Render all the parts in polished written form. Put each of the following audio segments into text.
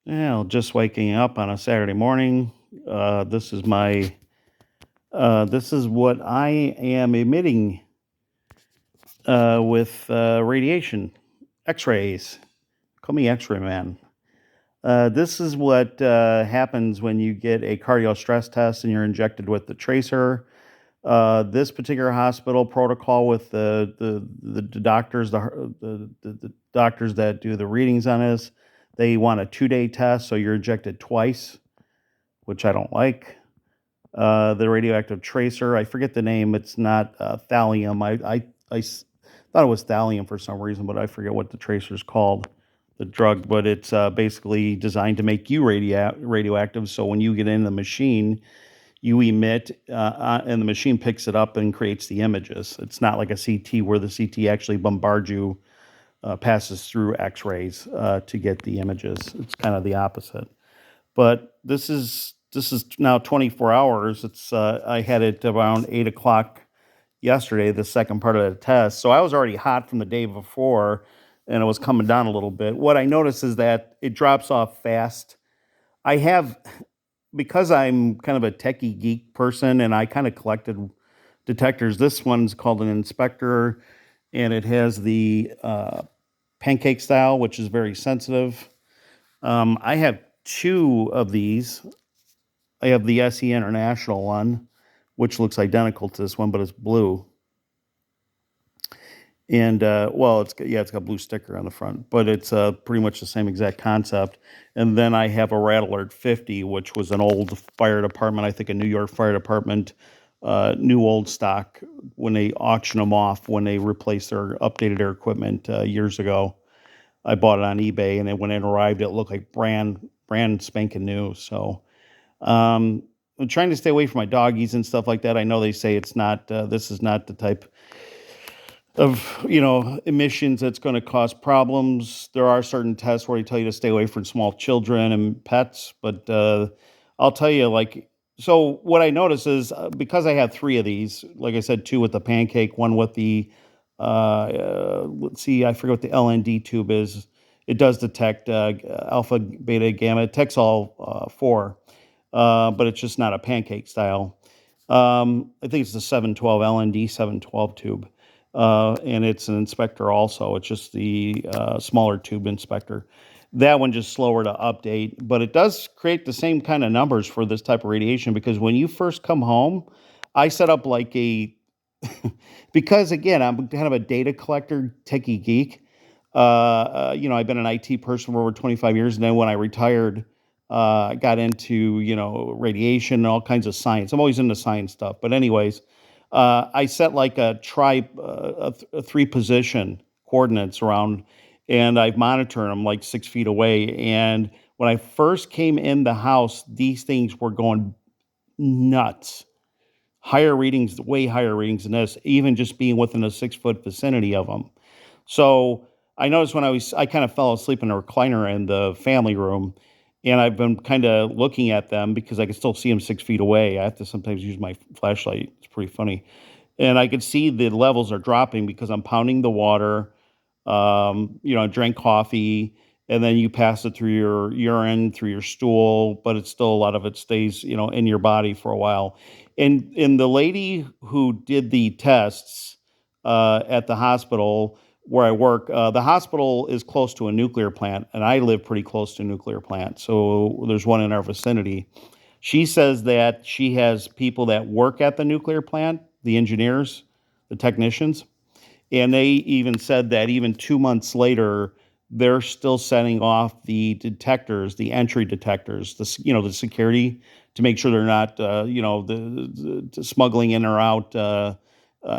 Yeah, just waking up on a Saturday morning. This is my this is what I am emitting with radiation, X-rays. Call me X-ray man. This is what happens when you get a cardio stress test and you're injected with the tracer. This particular hospital protocol with the doctors, the doctors that do the readings on this, they want a 2-day test, so you're injected twice, which I don't like. The radioactive tracer. I forget the name. It's not thallium. Thought it was thallium for some reason, but I forget what the tracer is called, the drug. But it's basically designed to make you radioactive. So when you get in the machine, you emit, and the machine picks it up and creates the images. It's not like a CT where the CT actually bombards you, passes through X-rays to get the images. It's kind of the opposite. But this is now 24 hours. It's I had it around 8 o'clock yesterday, the second part of the test. So I was already hot from the day before, and it was coming down a little bit. What I noticed is that it drops off fast. I have because I'm kind of a techie geek person, and I kind of collected detectors. This one's called an inspector, and it has the pancake style, which is very sensitive. I have two of these. I have the SE International one, which looks identical to this one, but it's blue. And well, it's got a blue sticker on the front, but it's pretty much the same exact concept. And then I have a Rat Alert 50, which was an old fire department, I think a New York fire department, new old stock when they auction them off when they replaced their updated their equipment years ago. I bought it on eBay, and then when it arrived, it looked like brand spanking new. So I'm trying to stay away from my doggies and stuff like that. I know they say it's not. This is not the type of emissions that's going to cause problems. There are certain tests where they tell you to stay away from small children and pets, but I'll tell you, like, so what I notice is because I have three of these, like I said, two with the pancake, one with the let's see, I forget what the LND tube is. It does detect alpha, beta, gamma. It detects all four, but it's just not a pancake style. I think it's the 712 LND 712 tube, and it's an inspector also. It's just the smaller tube inspector. That one just slower to update, but it does create the same kind of numbers for this type of radiation because when you first come home, I set up like a because again, I'm kind of a data collector, techie geek. I've been an IT person for over 25 years, and then when I retired, I got into radiation and all kinds of science. I'm always into science stuff, but anyways, I set like a three position coordinates around, and I monitor them like 6 feet away. And when I first came in the house, these things were going nuts, higher readings, way higher readings than this, even just being within a 6 foot vicinity of them. So I noticed when I kind of fell asleep in a recliner in the family room, and I've been kind of looking at them because I can still see them 6 feet away. I have to sometimes use my flashlight. It's pretty funny. And I could see the levels are dropping because I'm pounding the water. I drank coffee, and then you pass it through your urine, through your stool, but it's still a lot of it stays, in your body for a while. And the lady who did the tests at the hospital where I work, the hospital is close to a nuclear plant, and I live pretty close to a nuclear plant, so there's one in our vicinity. She says that she has people that work at the nuclear plant, the engineers, the technicians, and they even said that even 2 months later, they're still setting off the detectors, the entry detectors, the security to make sure they're not, the smuggling in or out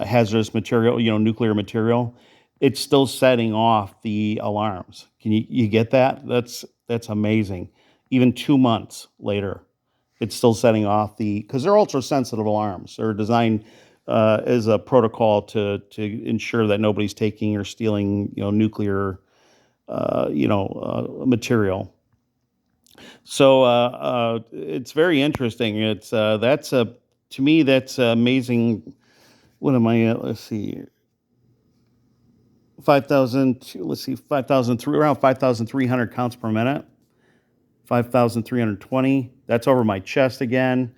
hazardous material, nuclear material. It's still setting off the alarms. Can you get that? That's amazing. Even 2 months later, it's still setting off because they're ultra sensitive alarms. They're designed as a protocol to ensure that nobody's taking or stealing nuclear material. So it's very interesting. It's that's a to me that's amazing. What am I at? Let's see, 5,000. Let's see, 5,003 around 5,300 counts per minute. 5,320. That's over my chest again.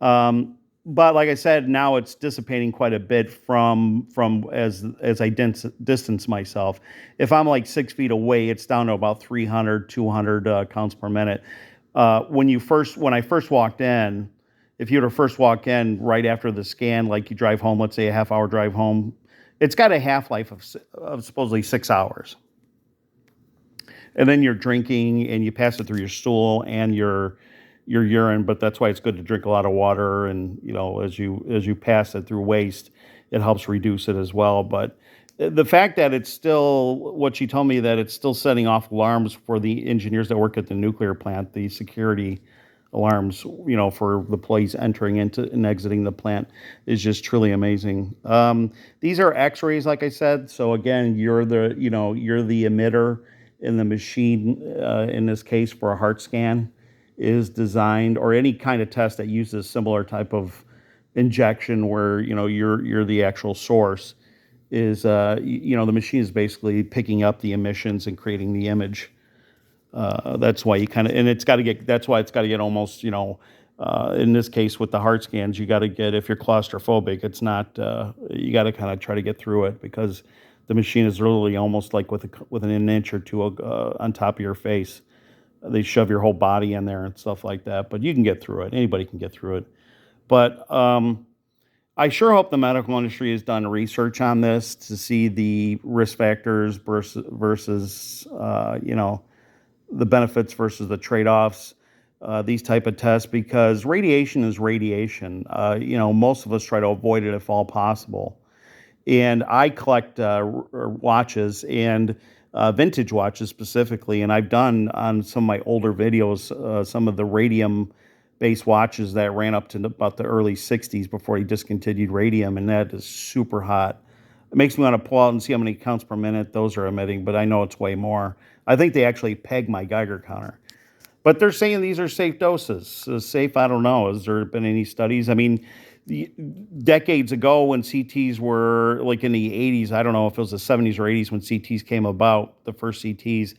But like I said, now it's dissipating quite a bit from as I distance myself. If I'm like 6 feet away, it's down to about 300, 200 counts per minute. When I first walked in, if you were to first walk in right after the scan, like you drive home, let's say a half hour drive home, it's got a half life of supposedly 6 hours. And then you're drinking and you pass it through your stool and your urine, but that's why it's good to drink a lot of water. And as you pass it through waste, it helps reduce it as well. But the fact that it's still, what she told me, that it's still setting off alarms for the engineers that work at the nuclear plant, the security alarms, for the employees entering into and exiting the plant, is just truly amazing. These are X-rays, like I said. So again, you're the emitter, in the machine, in this case for a heart scan, is designed, or any kind of test that uses similar type of injection where you're the actual source, is the machine is basically picking up the emissions and creating the image. That's why that's why it's got to get almost, in this case with the heart scans, you got to get, if you're claustrophobic, it's not, you got to kind of try to get through it, because the machine is literally almost like with an inch or two on top of your face. They shove your whole body in there and stuff like that, but you can get through it. Anybody can get through it. But I sure hope the medical industry has done research on this to see the risk factors versus the benefits versus the trade-offs, these type of tests, because radiation is radiation. Most of us try to avoid it if all possible. And I collect watches, and vintage watches specifically, and I've done on some of my older videos some of the radium-based watches that ran up to about the early 60s before he discontinued radium, and that is super hot. It makes me want to pull out and see how many counts per minute those are emitting, but I know it's way more. I think they actually peg my Geiger counter. But they're saying these are safe doses. Safe, I don't know. Has there been any studies? I mean, decades ago when CTs were like in the 80s, I don't know if it was the 70s or 80s when CTs came about, the first CTs,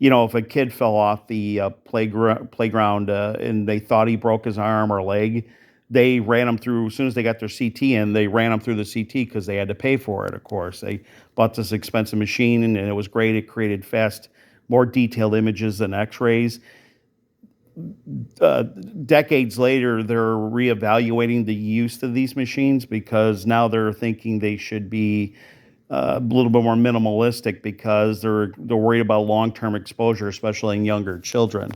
if a kid fell off the playground and they thought he broke his arm or leg, they ran him through, as soon as they got their CT in, they ran him through the CT because they had to pay for it, of course. They bought this expensive machine, and it was great. It created fast, more detailed images than X-rays. Decades later, they're reevaluating the use of these machines, because now they're thinking they should be a little bit more minimalistic, because they're worried about long-term exposure, especially in younger children.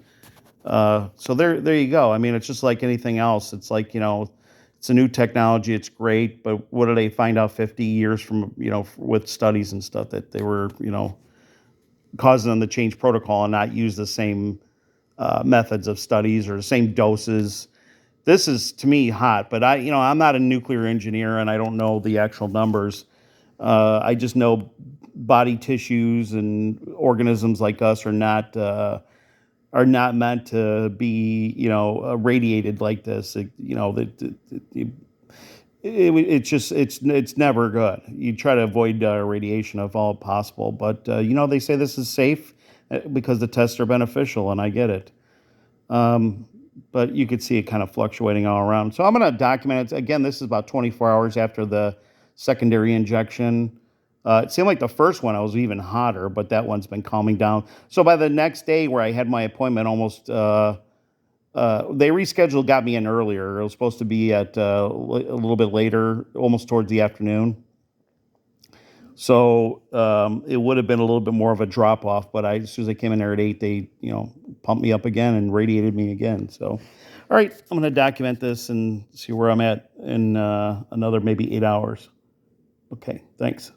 So there you go. I mean, it's just like anything else. It's like, it's a new technology. It's great, but what do they find out 50 years from, with studies and stuff, that they were, causing them to change protocol and not use the same methods of studies or the same doses. This is, to me, hot, but I'm not a nuclear engineer, and I don't know the actual numbers. I just know body tissues and organisms like us are not meant to be, radiated like this. It's never good. You try to avoid radiation if all possible, but they say this is safe because the tests are beneficial, and I get it. But you could see it kind of fluctuating all around. So I'm going to document it. Again, this is about 24 hours after the secondary injection. It seemed like the first one I was even hotter, but that one's been calming down. So by the next day, where I had my appointment, almost they rescheduled, got me in earlier. It was supposed to be at a little bit later, almost towards the afternoon. So it would have been a little bit more of a drop off, but as soon as I came in there at 8, they pumped me up again and radiated me again. So, all right, I'm going to document this and see where I'm at in another maybe 8 hours. Okay, thanks.